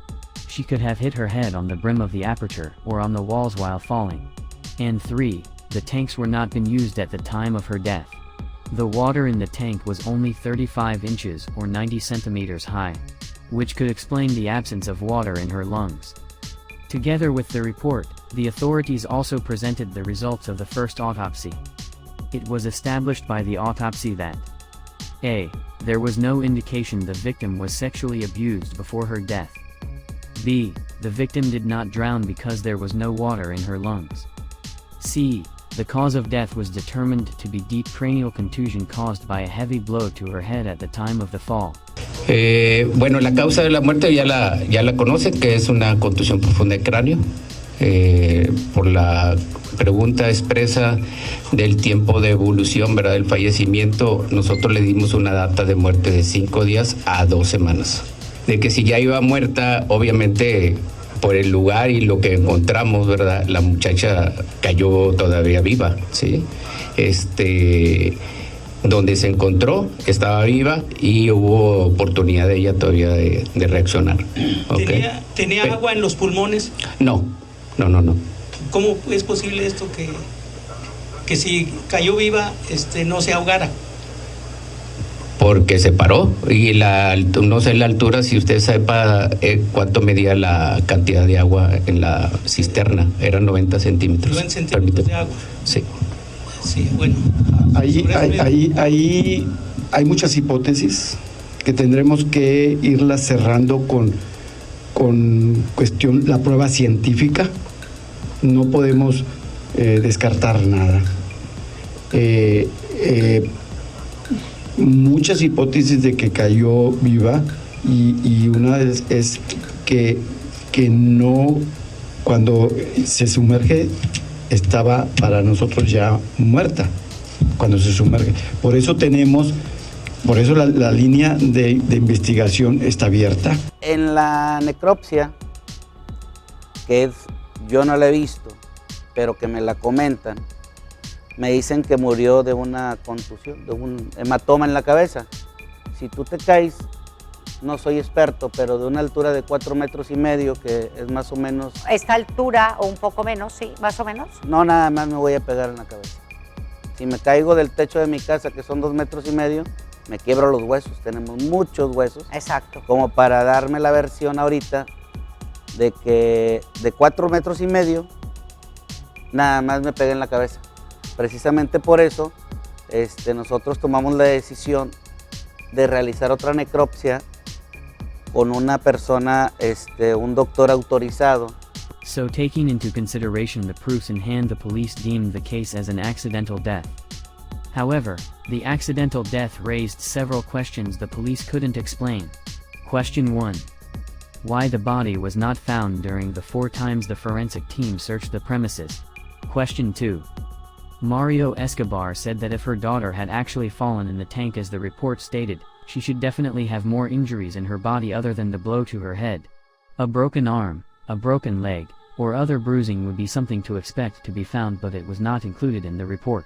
Speaker 2: She could have hit her head on the brim of the aperture or on the walls while falling. And 3. The tanks were not been used at the time of her death. The water in the tank was only 35 inches or 90 centimeters high, which could explain the absence of water in her lungs. Together with the report, the authorities also presented the results of the first autopsy. It was established by the autopsy that A. There was no indication the victim was sexually abused before her death. B. The victim did not drown because there was no water in her lungs. C. The cause of death was determined to be deep cranial contusion caused by a heavy blow to her head at the time of the fall.
Speaker 10: Bueno, la causa de la muerte ya la conocen, que es una contusión profunda de cráneo. Por la pregunta expresa del tiempo de evolución, ¿verdad?, del fallecimiento, nosotros le dimos una data de muerte de 5 días a 2 semanas. De que si ya iba muerta, obviamente por el lugar y lo que encontramos, ¿verdad?, la muchacha cayó todavía viva, ¿sí? Donde se encontró, estaba viva y hubo oportunidad de ella todavía de reaccionar. ¿Okay?
Speaker 11: ¿Tenía agua en los pulmones?
Speaker 10: No.
Speaker 11: ¿Cómo es posible esto que si cayó viva no se ahogara?
Speaker 10: Porque se paró y no sé la altura, si usted sepa cuánto medía la cantidad de agua en la cisterna, eran 90 centímetros.
Speaker 11: 90 centímetros de agua.
Speaker 10: Sí.
Speaker 11: Sí, bueno.
Speaker 12: Ahí hay muchas hipótesis que tendremos que irlas cerrando con la prueba científica. No podemos descartar nada. Muchas hipótesis de que cayó viva y una es que no, cuando se sumerge, estaba para nosotros ya muerta cuando se sumerge. Por eso la línea de investigación está abierta.
Speaker 13: En la necropsia, que yo no la he visto, pero que me la comentan, me dicen que murió de una contusión, de un hematoma en la cabeza. Si tú te caes, no soy experto, pero de una altura de 4,5 metros, que es más o menos...
Speaker 14: ¿Esta altura o un poco menos, sí, más o menos?
Speaker 13: No, nada más me voy a pegar en la cabeza. Si me caigo del techo de mi casa, que son 2,5 metros, me quiebro los huesos. Tenemos muchos huesos.
Speaker 14: Exacto.
Speaker 13: Como para darme la versión ahorita de que de 4,5 metros, nada más me pegué en la cabeza. Precisamente por eso nosotros tomamos la decisión de realizar otra necropsia con una persona, un doctor autorizado.
Speaker 2: So, taking into consideration the proofs in hand, the police deemed the case as an accidental death. However, the accidental death raised several questions the police couldn't explain. Question 1. Why the body was not found during the 4 times the forensic team searched the premises? Question 2. Mario Escobar said that if her daughter had actually fallen in the tank as the report stated, she should definitely have more injuries in her body other than the blow to her head. A broken arm, a broken leg, or other bruising would be something to expect to be found, but it was not included in the report.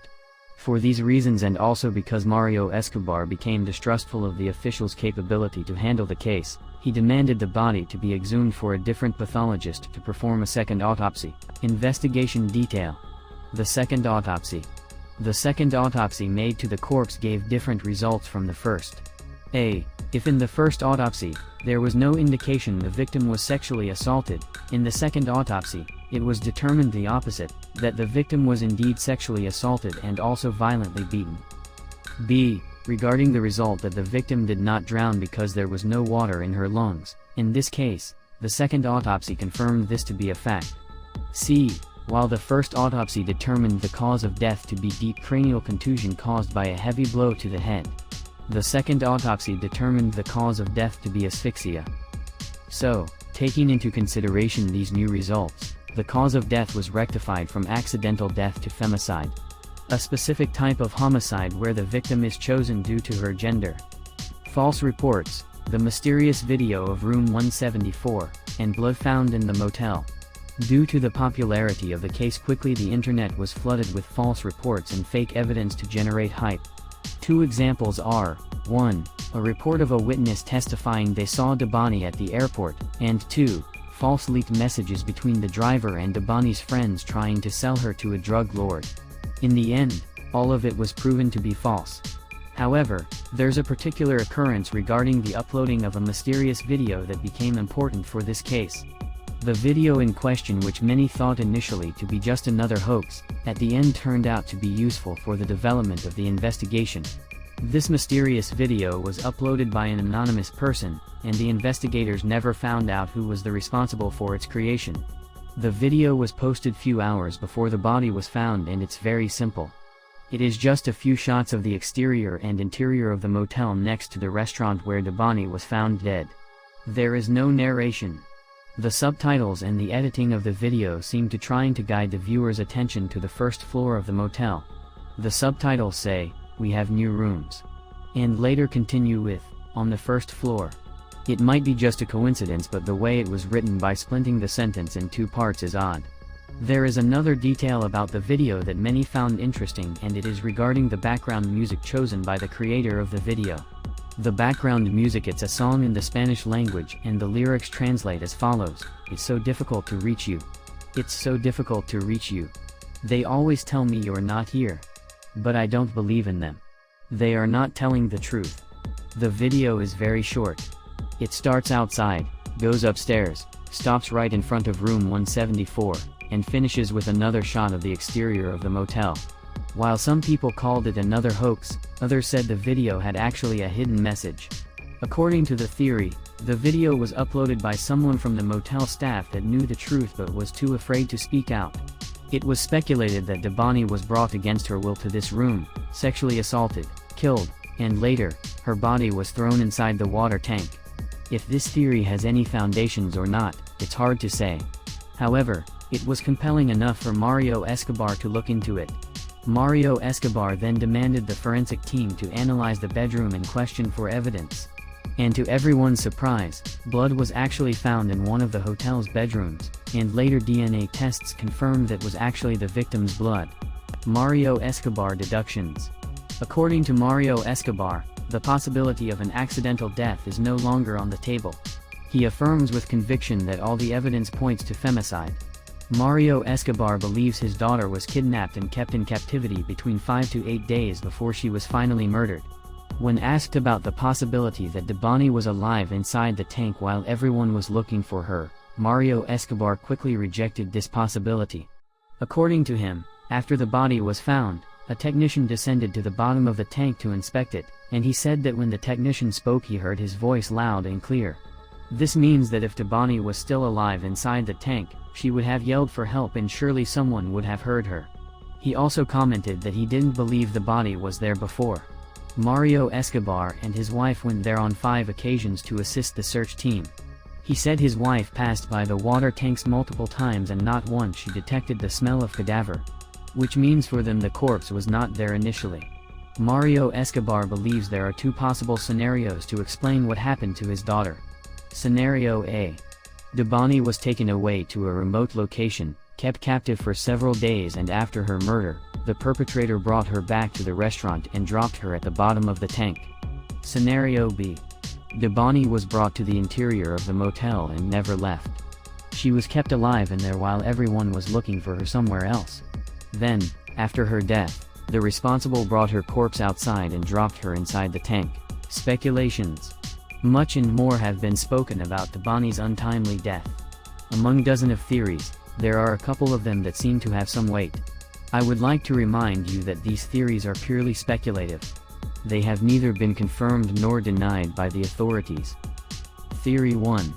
Speaker 2: For these reasons, and also because Mario Escobar became distrustful of the officials' capability to handle the case, he demanded the body to be exhumed for a different pathologist to perform a second autopsy. Investigation detail. The second autopsy. The second autopsy made to the corpse gave different results from the first. A. If in the first autopsy, there was no indication the victim was sexually assaulted, in the second autopsy, it was determined the opposite, that the victim was indeed sexually assaulted and also violently beaten. B. Regarding the result that the victim did not drown because there was no water in her lungs, in this case, the second autopsy confirmed this to be a fact. C. While the first autopsy determined the cause of death to be deep cranial contusion caused by a heavy blow to the head, the second autopsy determined the cause of death to be asphyxia. So, taking into consideration these new results, the cause of death was rectified from accidental death to femicide. A specific type of homicide where the victim is chosen due to her gender. False reports, the mysterious video of room 174, and blood found in the motel. Due to the popularity of the case, quickly the internet was flooded with false reports and fake evidence to generate hype. Two examples are, 1. A report of a witness testifying they saw Debanhi at the airport, and 2. False leaked messages between the driver and Debanhi's friends trying to sell her to a drug lord. In the end, all of it was proven to be false. However, there's a particular occurrence regarding the uploading of a mysterious video that became important for this case. The video in question, which many thought initially to be just another hoax, at the end turned out to be useful for the development of the investigation. This mysterious video was uploaded by an anonymous person, and the investigators never found out who was the responsible for its creation. The video was posted few hours before the body was found, and it's very simple. It is just a few shots of the exterior and interior of the motel next to the restaurant where Debanhi was found dead. There is no narration. The subtitles and the editing of the video seem to trying to guide the viewer's attention to the first floor of the motel. The subtitles say, "We have new rooms," and later continue with, "on the first floor." It might be just a coincidence, but the way it was written by splitting the sentence in two parts is odd. There is another detail about the video that many found interesting, and it is regarding the background music chosen by the creator of the video. The background music, it's a song in the Spanish language, and the lyrics translate as follows: "It's so difficult to reach you. It's so difficult to reach you. They always tell me you're not here. But I don't believe in them. They are not telling the truth." The video is very short. It starts outside, goes upstairs, stops right in front of room 174, and finishes with another shot of the exterior of the motel. While some people called it another hoax, others said the video had actually a hidden message. According to the theory, the video was uploaded by someone from the motel staff that knew the truth but was too afraid to speak out. It was speculated that Debanhi was brought against her will to this room, sexually assaulted, killed, and later, her body was thrown inside the water tank. If this theory has any foundations or not, it's hard to say. However, it was compelling enough for Mario Escobar to look into it. Mario Escobar then demanded the forensic team to analyze the bedroom in question for evidence. And to everyone's surprise, blood was actually found in one of the hotel's bedrooms, and later DNA tests confirmed that was actually the victim's blood. Mario Escobar deductions. According to Mario Escobar, the possibility of an accidental death is no longer on the table. He affirms with conviction that all the evidence points to femicide. Mario Escobar believes his daughter was kidnapped and kept in captivity between 5 to 8 days before she was finally murdered. When asked about the possibility that Debanhi was alive inside the tank while everyone was looking for her, Mario Escobar quickly rejected this possibility. According to him, after the body was found, a technician descended to the bottom of the tank to inspect it, and he said that when the technician spoke he heard his voice loud and clear. This means that if Debanhi was still alive inside the tank, she would have yelled for help and surely someone would have heard her. He also commented that he didn't believe the body was there before. Mario Escobar and his wife went there on 5 occasions to assist the search team. He said his wife passed by the water tanks multiple times and not once she detected the smell of cadaver, which means for them the corpse was not there initially. Mario Escobar believes there are 2 possible scenarios to explain what happened to his daughter. Scenario A. Debanhi was taken away to a remote location, kept captive for several days, and after her murder, the perpetrator brought her back to the restaurant and dropped her at the bottom of the tank. Scenario B. Debanhi was brought to the interior of the motel and never left. She was kept alive in there while everyone was looking for her somewhere else. Then, after her death, the responsible brought her corpse outside and dropped her inside the tank. Speculations. Much and more have been spoken about Debanhi's untimely death. Among dozens of theories, there are a couple of them that seem to have some weight. I would like to remind you that these theories are purely speculative. They have neither been confirmed nor denied by the authorities. Theory 1.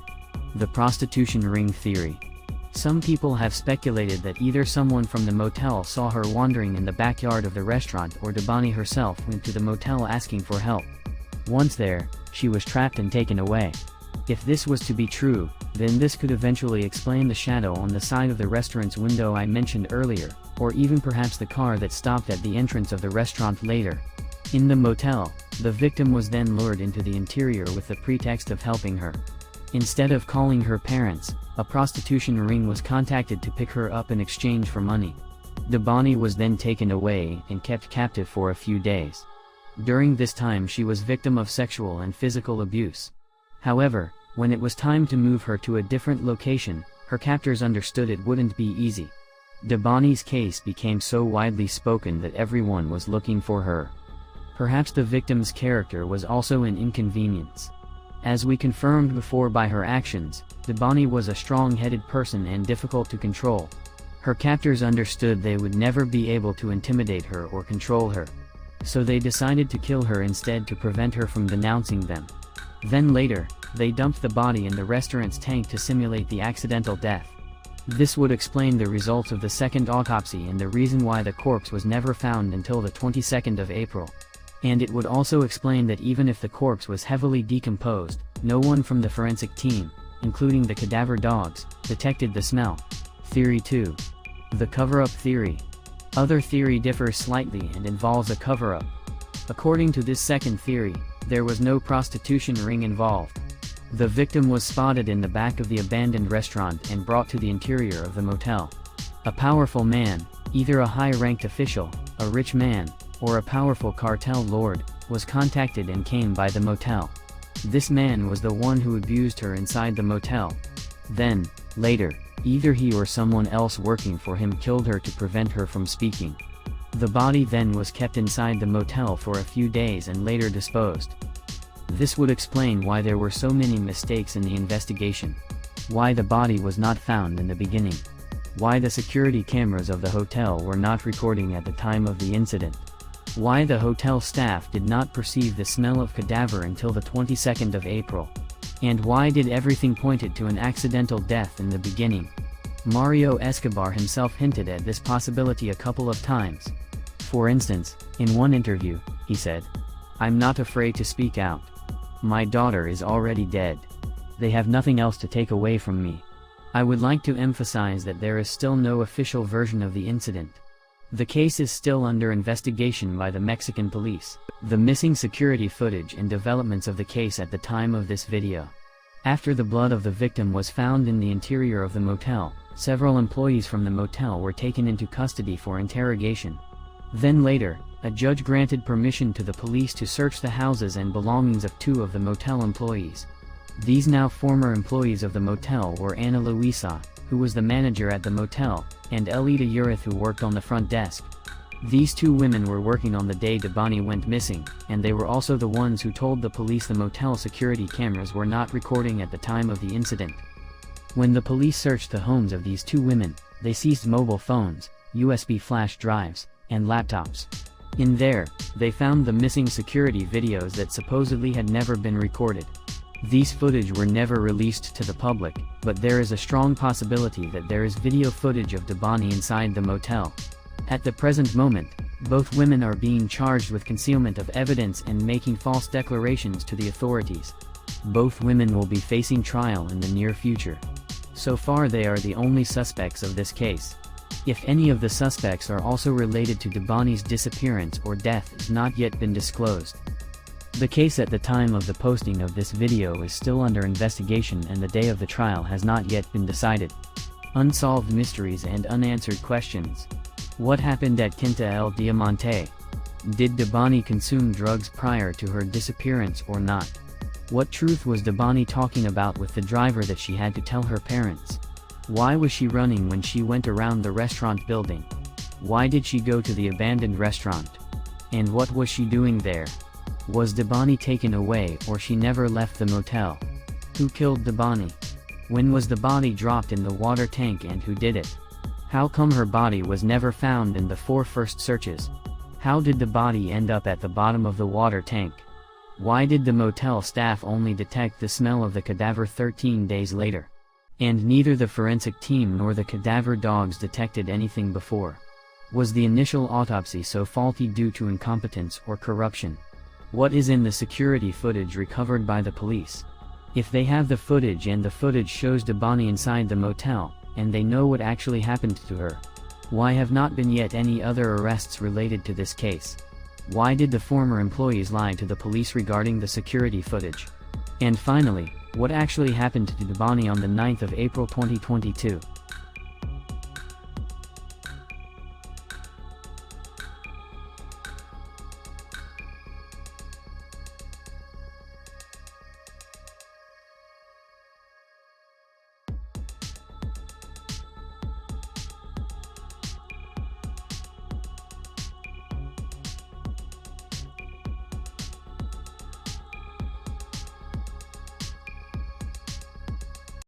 Speaker 2: The prostitution ring theory. Some people have speculated that either someone from the motel saw her wandering in the backyard of the restaurant or Debanhi herself went to the motel asking for help. Once there, she was trapped and taken away. If this was to be true, then this could eventually explain the shadow on the side of the restaurant's window I mentioned earlier, or even perhaps the car that stopped at the entrance of the restaurant later. In the motel, the victim was then lured into the interior with the pretext of helping her. Instead of calling her parents, a prostitution ring was contacted to pick her up in exchange for money. Debanhi was then taken away and kept captive for a few days. During this time she was victim of sexual and physical abuse. However, when it was time to move her to a different location, her captors understood it wouldn't be easy. Debanhi's case became so widely spoken that everyone was looking for her. Perhaps the victim's character was also an inconvenience. As we confirmed before by her actions, Debanhi was a strong-headed person and difficult to control. Her captors understood they would never be able to intimidate her or control her. So they decided to kill her instead to prevent her from denouncing them. Then later, they dumped the body in the restaurant's tank to simulate the accidental death. This would explain the results of the second autopsy and the reason why the corpse was never found until the 22nd of April. And it would also explain that even if the corpse was heavily decomposed, no one from the forensic team, including the cadaver dogs, detected the smell. Theory 2. The cover-up theory. Other theory differs slightly and involves a cover-up. According to this second theory, there was no prostitution ring involved. The victim was spotted in the back of the abandoned restaurant and brought to the interior of the motel. A powerful man, either a high-ranked official, a rich man, or a powerful cartel lord, was contacted and came by the motel. This man was the one who abused her inside the motel. Then, later, either he or someone else working for him killed her to prevent her from speaking. The body then was kept inside the motel for a few days and later disposed. This would explain why there were so many mistakes in the investigation. Why the body was not found in the beginning. Why the security cameras of the hotel were not recording at the time of the incident. Why the hotel staff did not perceive the smell of cadaver until the 22nd of April. And why did everything pointed to an accidental death in the beginning? Mario Escobar himself hinted at this possibility a couple of times. For instance, in one interview, he said, "I'm not afraid to speak out. My daughter is already dead. They have nothing else to take away from me." I would like to emphasize that there is still no official version of the incident. The case is still under investigation by the Mexican police. The missing security footage and developments of the case at the time of this video. After the blood of the victim was found in the interior of the motel, several employees from the motel were taken into custody for interrogation. Then later, a judge granted permission to the police to search the houses and belongings of 2 of the motel employees. These now former employees of the motel were Ana Luisa, who was the manager at the motel, and Elida Urith, who worked on the front desk. These 2 women were working on the day Debanhi went missing, and they were also the ones who told the police the motel security cameras were not recording at the time of the incident. When the police searched the homes of these 2 women, they seized mobile phones, USB flash drives, and laptops. In there, they found the missing security videos that supposedly had never been recorded. These footage were never released to the public, but there is a strong possibility that there is video footage of Debanhi inside the motel. At the present moment, both women are being charged with concealment of evidence and making false declarations to the authorities. Both women will be facing trial in the near future. So far they are the only suspects of this case. If any of the suspects are also related to Debanhi's disappearance or death has not yet been disclosed. The case at the time of the posting of this video is still under investigation and the day of the trial has not yet been decided. Unsolved mysteries and unanswered questions. What happened at Quinta El Diamante? Did Debanhi consume drugs prior to her disappearance or not? What truth was Debanhi talking about with the driver that she had to tell her parents? Why was she running when she went around the restaurant building? Why did she go to the abandoned restaurant? And what was she doing there? Was Debanhi taken away or she never left the motel? Who killed Debanhi? When was the body dropped in the water tank and who did it? How come her body was never found in the 4 first searches? How did the body end up at the bottom of the water tank? Why did the motel staff only detect the smell of the cadaver 13 days later? And neither the forensic team nor the cadaver dogs detected anything before. Was the initial autopsy so faulty due to incompetence or corruption? What is in the security footage recovered by the police? If they have the footage and the footage shows Debanhi inside the motel, and they know what actually happened to her, why have not been yet any other arrests related to this case? Why did the former employees lie to the police regarding the security footage? And finally, what actually happened to Debanhi on the 9th of April 2022?